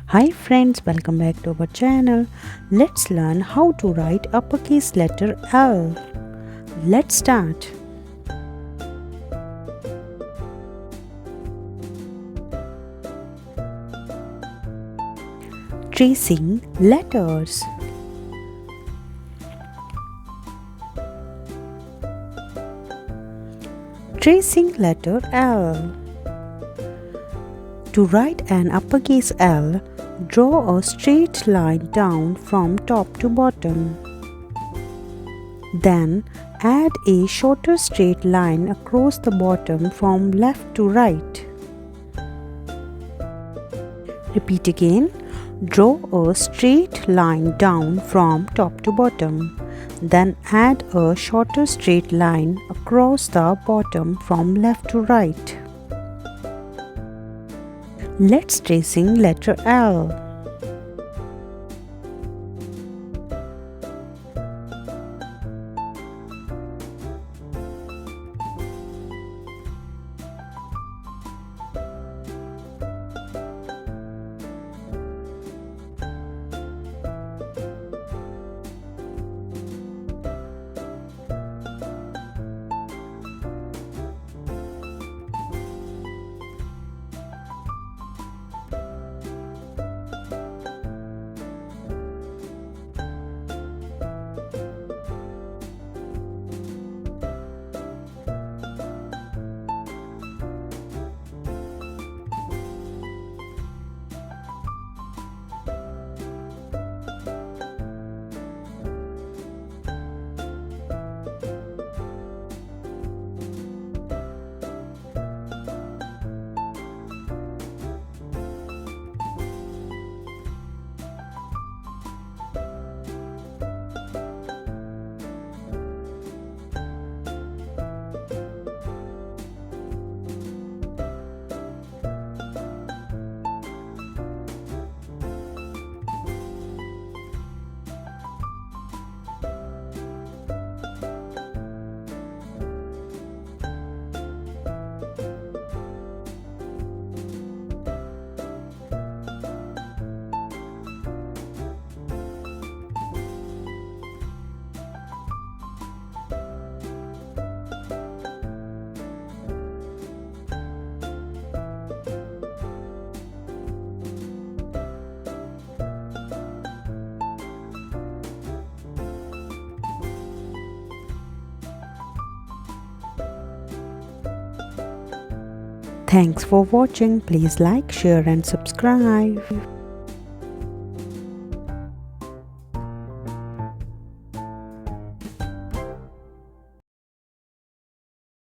Hi friends, welcome back to our channel. Let's learn how to write uppercase letter L. Let's start. Tracing letters. Tracing letter L. To write an uppercase L, draw a straight line down from top to bottom. Then add a shorter straight line across the bottom from left to right. Repeat again. Draw a straight line down from top to bottom. Then add a shorter straight line across the bottom from left to right. Let's tracing letter L. Thanks for watching. Please like, share and subscribe.